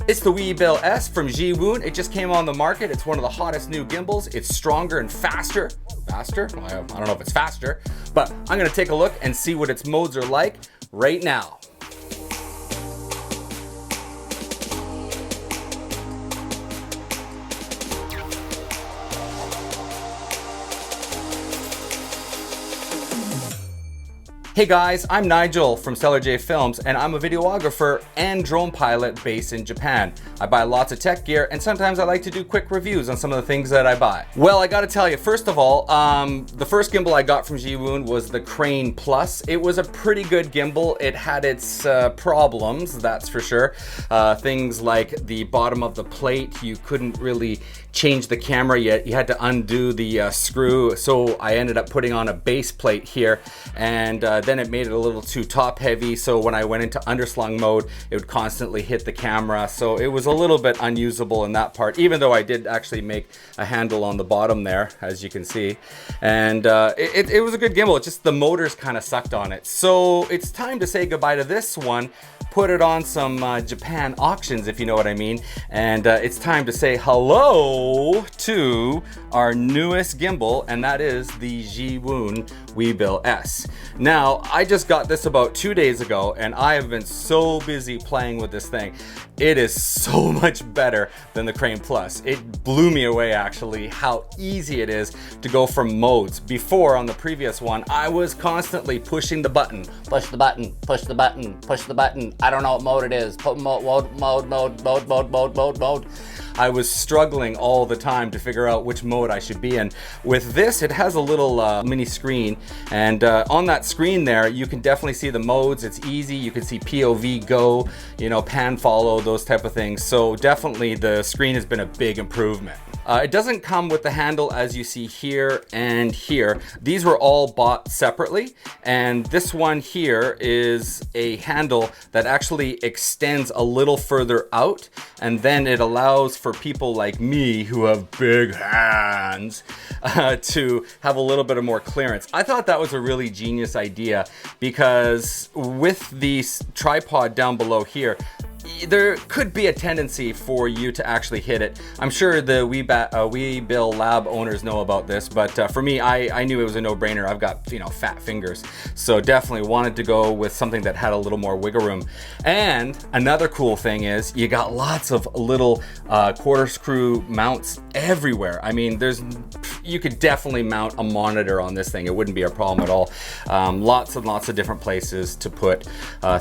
It's the Weebill S from Zhiyun. It just came on the market. It's one of the hottest new gimbals. It's stronger and faster. Faster? Well, I don't know if it's faster, but I'm gonna take a look and see what its modes are like right now. Hey guys, I'm Nigel from Stellar J Films, and I'm a videographer and drone pilot based in Japan. I buy lots of tech gear, and sometimes I like to do quick reviews on some of the things that I buy. Well, I gotta tell you, first of all, the first gimbal I got from Zhiyun was the Crane Plus. It was a pretty good gimbal. It had its problems, that's for sure. Things like the bottom of the plate, you couldn't really change the camera yet. You had to undo the screw, so I ended up putting on a base plate here, and then it made it a little too top heavy, so when I went into underslung mode, it would constantly hit the camera, so it was a little bit unusable in that part, even though I did actually make a handle on the bottom there, as you can see. And it was a good gimbal, it's just the motors kind of sucked on it. So it's time to say goodbye to this one, put it on some Japan auctions, if you know what I mean, and it's time to say hello to our newest gimbal, and that is the Zhiyun Weebill S. Now, I just got this about 2 days ago, and I have been so busy playing with this thing. It is so much better than the Crane Plus. It blew me away, actually, how easy it is to go from modes. Before, on the previous one, I was constantly pushing the button. Push the button, push the button, push the button. I don't know what mode it is. Mode. I was struggling all the time to figure out which mode I should be in. With this, it has a little mini screen, and on that screen there, you can definitely see the modes. It's easy. You can see POV, go, you know, pan, follow, those type of things. So definitely the screen has been a big improvement. It doesn't come with the handle as you see here and here. These were all bought separately, and this one here is a handle that actually extends a little further out, and then it allows for people like me who have big hands to have a little bit of more clearance. I thought that was a really genius idea, because with the tripod down below here, there could be a tendency for you to actually hit it. I'm sure the Weebill Lab owners know about this, but for me, I knew it was a no-brainer. I've got, you know, fat fingers, so definitely wanted to go with something that had a little more wiggle room. And another cool thing is you got lots of little quarter screw mounts everywhere. I mean, you could definitely mount a monitor on this thing. It wouldn't be a problem at all. Lots and lots of different places to put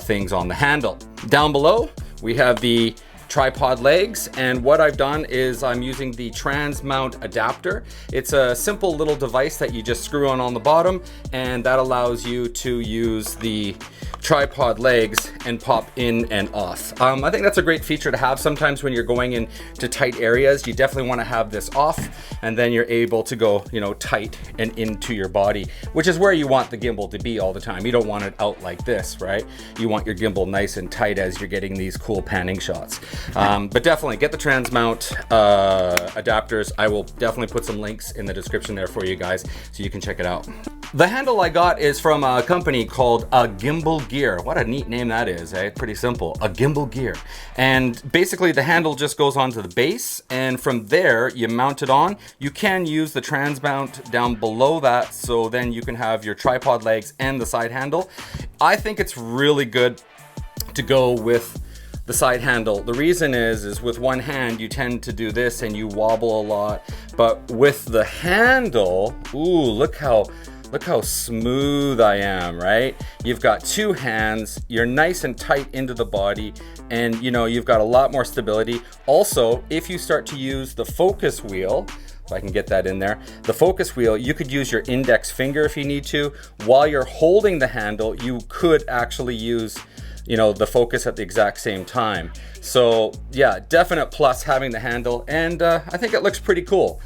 things on the handle. Down below, we have the tripod legs, and what I've done is I'm using the Transmount Adapter. It's a simple little device that you just screw on the bottom, and that allows you to use the tripod legs and pop in and off. I think that's a great feature to have. Sometimes when you're going into tight areas, you definitely want to have this off, and then you're able to go, you know, tight and into your body, which is where you want the gimbal to be all the time. You don't want it out like this, right? You want your gimbal nice and tight as you're getting these cool panning shots. But definitely get the Transmount adapters. I will definitely put some links in the description there for you guys so you can check it out. The handle I got is from a company called AGimbalGear. What a neat name that is, eh? Pretty simple, AGimbalGear. And basically the handle just goes onto the base, and from there you mount it on. You can use the Transmount down below that, so then you can have your tripod legs and the side handle. I think it's really good to go with the side handle. The reason is with one hand you tend to do this and you wobble a lot, but with the handle, ooh, look how smooth I am, right? You've got two hands, you're nice and tight into the body, and you know, you've got a lot more stability. Also, if you start to use the focus wheel, if I can get that in there, the focus wheel, you could use your index finger if you need to. While you're holding the handle, you could actually use, you know, the focus at the exact same time. So yeah, definite plus having the handle, and I think it looks pretty cool.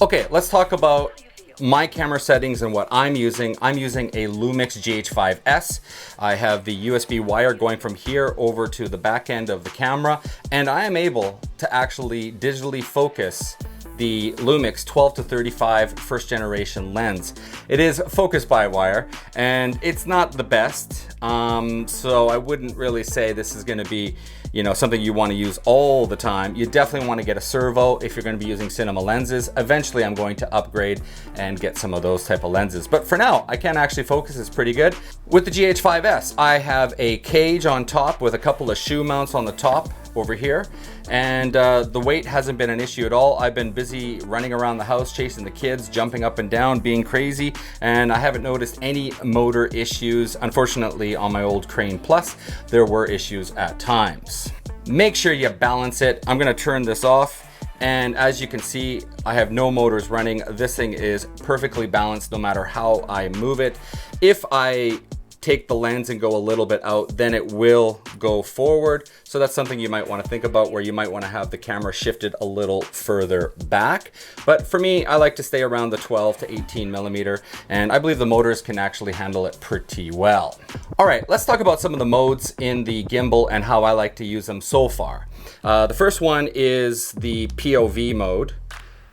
Okay, let's talk about my camera settings and what I'm using. I'm using a Lumix GH5s. I have the USB wire going from here over to the back end of the camera, and I am able to actually digitally focus the Lumix 12-35 first generation lens. It is focus by wire and it's not the best, so I wouldn't really say this is going to be, you know, something you want to use all the time. You definitely want to get a servo if you're going to be using cinema lenses. Eventually I'm going to upgrade and get some of those type of lenses, but for now I can actually focus. It's pretty good. With the GH5s, I have a cage on top with a couple of shoe mounts on the top over here, and the weight hasn't been an issue at all. I've been busy running around the house chasing the kids, jumping up and down, being crazy, and I haven't noticed any motor issues. Unfortunately, on my old Crane Plus there were issues at times. Make sure you balance it. I'm going to turn this off, and as you can see, I have no motors running. This thing is perfectly balanced no matter how I move it. If I take the lens and go a little bit out, then it will go forward. So that's something you might want to think about, where you might want to have the camera shifted a little further back. But for me, I like to stay around the 12 to 18 millimeter, and I believe the motors can actually handle it pretty well. All right, let's talk about some of the modes in the gimbal and how I like to use them so far. The first one is the POV mode.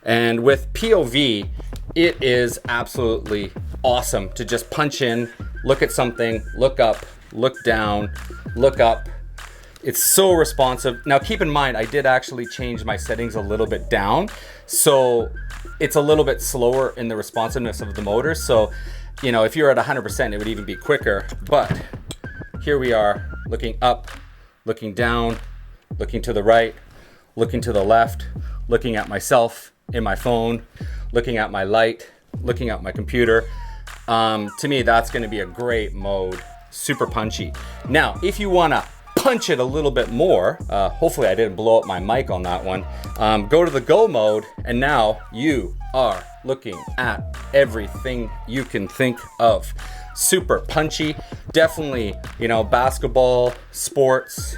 And with POV, it is absolutely awesome to just punch in, look at something, look up, look down, look up. It's so responsive. Now keep in mind, I did actually change my settings a little bit down, so it's a little bit slower in the responsiveness of the motor. So, you know, if you're at 100%, it would even be quicker. But here we are, looking up, looking down, looking to the right, looking to the left, looking at myself in my phone, looking at my light, looking at my computer. To me, that's going to be a great mode. Super punchy. Now, if you want to punch it a little bit more, hopefully I didn't blow up my mic on that one, go to the go mode, and now you are looking at everything you can think of. Super punchy. Definitely, you know, basketball, sports,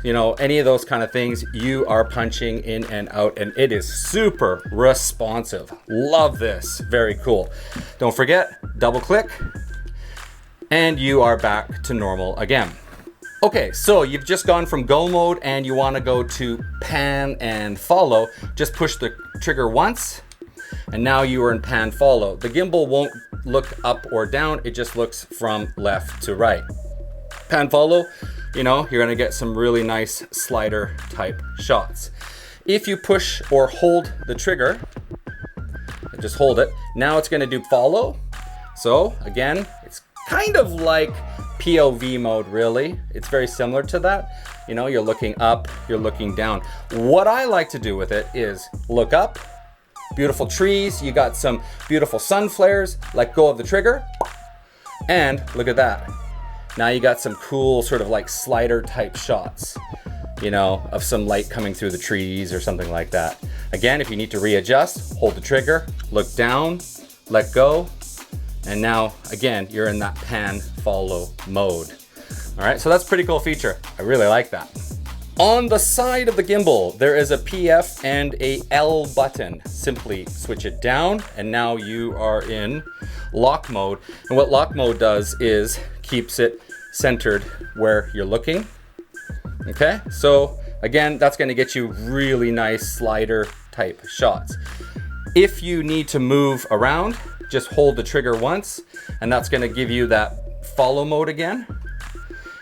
you know, any of those kind of things, you are punching in and out, and it is super responsive. Love this. Very cool. Don't forget, double click and you are back to normal again. Okay, so you've just gone from go mode and you want to go to pan and follow. Just push the trigger once and now you are in pan follow. The gimbal won't look up or down, it just looks from left to right. Pan follow, you know, you're gonna get some really nice slider type shots. If you push or hold the trigger, just hold it, now it's gonna do follow. So again, it's kind of like POV mode, really. It's very similar to that. You know, you're looking up, you're looking down. What I like to do with it is look up, beautiful trees, you got some beautiful sun flares, let go of the trigger, and look at that. Now you got some cool sort of like slider type shots, you know, of some light coming through the trees or something like that. Again, if you need to readjust, hold the trigger, look down, let go, and now again, you're in that pan follow mode. All right, so that's a pretty cool feature. I really like that. On the side of the gimbal, there is a PF and a L button. Simply switch it down and now you are in lock mode. And what lock mode does is keeps it centered where you're looking. Okay, so again, that's going to get you really nice slider type shots. If you need to move around, just hold the trigger once and that's going to give you that follow mode again.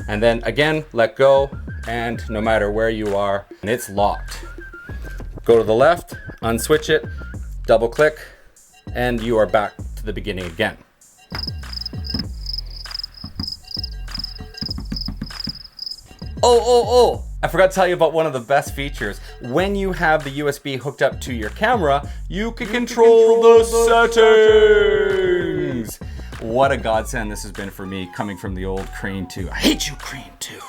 And then again, let go, and no matter where you are, and it's locked. Go to the left, unswitch it, double click, and you are back to the beginning again. Oh, I forgot to tell you about one of the best features. When you have the USB hooked up to your camera, you can control the settings. What a godsend this has been for me, coming from the old Crane 2. I hate you, Crane 2.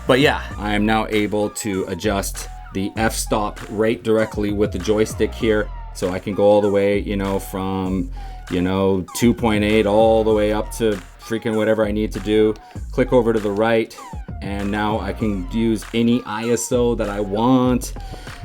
But yeah, I am now able to adjust the f-stop right directly with the joystick here. So I can go all the way, you know, from, you know, 2.8 all the way up to freaking whatever I need to do. Click over to the right, and now I can use any ISO that I want,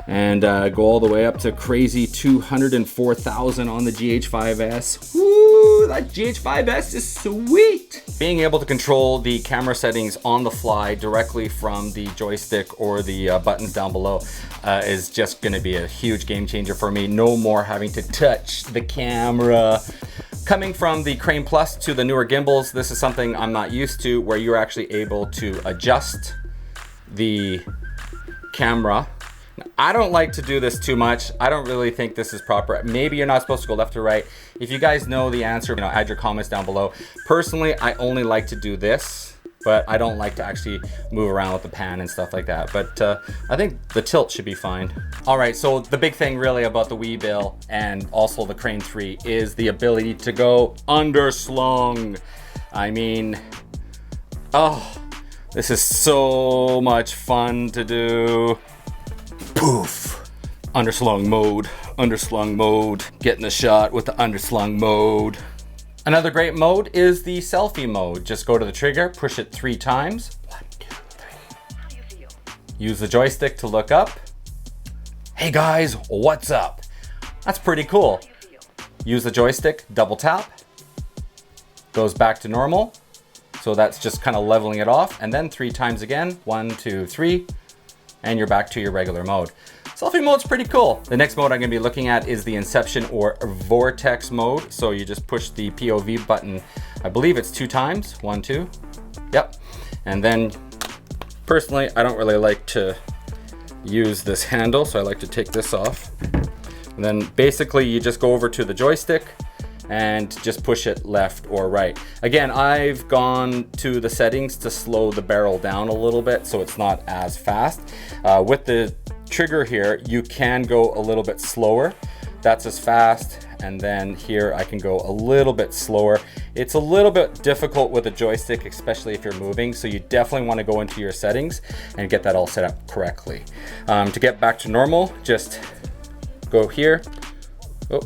and go all the way up to crazy 204,000 on the GH5s. Woo, that GH5s is sweet. being able to control the camera settings on the fly directly from the joystick or the buttons down below is just going to be a huge game changer for me. No more having to touch the camera. Coming from the Crane Plus to the newer gimbals, this is something I'm not used to, where you're actually able to adjust the camera. I don't like to do this too much. I don't really think this is proper. Maybe you're not supposed to go left or right. If you guys know the answer, add your comments down below. Personally, I only like to do this, but I don't like to actually move around with the pan and stuff like that. But I think the tilt should be fine. All right, so the big thing really about the Weebill and also the Crane 3 is the ability to go underslung. I mean, oh, this is so much fun to do. Poof. Underslung mode, getting the shot with the underslung mode. Another great mode is the selfie mode. Just go to the trigger, push it 3 times. 1, 2, 3. Use the joystick to look up. Hey guys, what's up? That's pretty cool. Use the joystick, double tap. Goes back to normal. So that's just kind of leveling it off. And then 3 times again, 1, 2, 3. And you're back to your regular mode. Selfie mode's pretty cool. The next mode I'm gonna be looking at is the Inception or Vortex mode. So you just push the POV button, I believe it's 2 times, 1, 2, yep. And then personally, I don't really like to use this handle, so I like to take this off. And then basically you just go over to the joystick and just push it left or right. Again, I've gone to the settings to slow the barrel down a little bit so it's not as fast. With the trigger here, you can go a little bit slower. That's as fast. And then here I can go a little bit slower. It's a little bit difficult with a joystick, especially if you're moving. So you definitely want to go into your settings and get that all set up correctly. To get back to normal, just go here. Oh.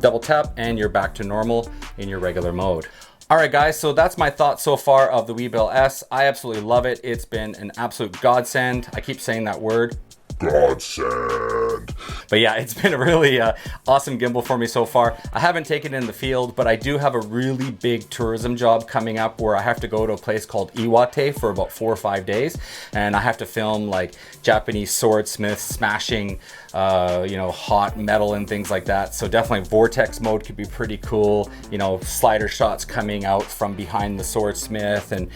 Double tap and you're back to normal in your regular mode. All right guys, so that's my thoughts so far of the Weebill S. I absolutely love it. It's been an absolute godsend. I keep saying that word. Godsend. But yeah, it's been a really awesome gimbal for me so far. I haven't taken it in the field, but I do have a really big tourism job coming up where I have to go to a place called Iwate for about 4 or 5 days. And I have to film like Japanese swordsmiths smashing hot metal and things like that. So definitely Vortex mode could be pretty cool. Slider shots coming out from behind the swordsmith and,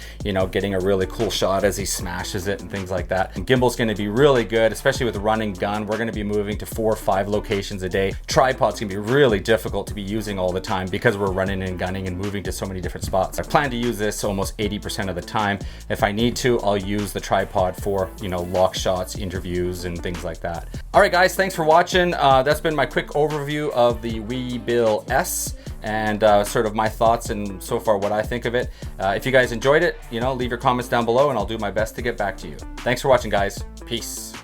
getting a really cool shot as he smashes it and things like that. And gimbal's gonna be really good, especially with run and gun. We're gonna be moving to 4 or 5 locations a day. Tripod's gonna be really difficult to be using all the time because we're running and gunning and moving to so many different spots. I plan to use this almost 80% of the time. If I need to, I'll use the tripod for, lock shots, interviews, and things like that. All right, guys, thanks for watching. That's been my quick overview of the Weebill S and sort of my thoughts and so far what I think of it. If you guys enjoyed it, leave your comments down below and I'll do my best to get back to you. Thanks for watching, guys. Peace.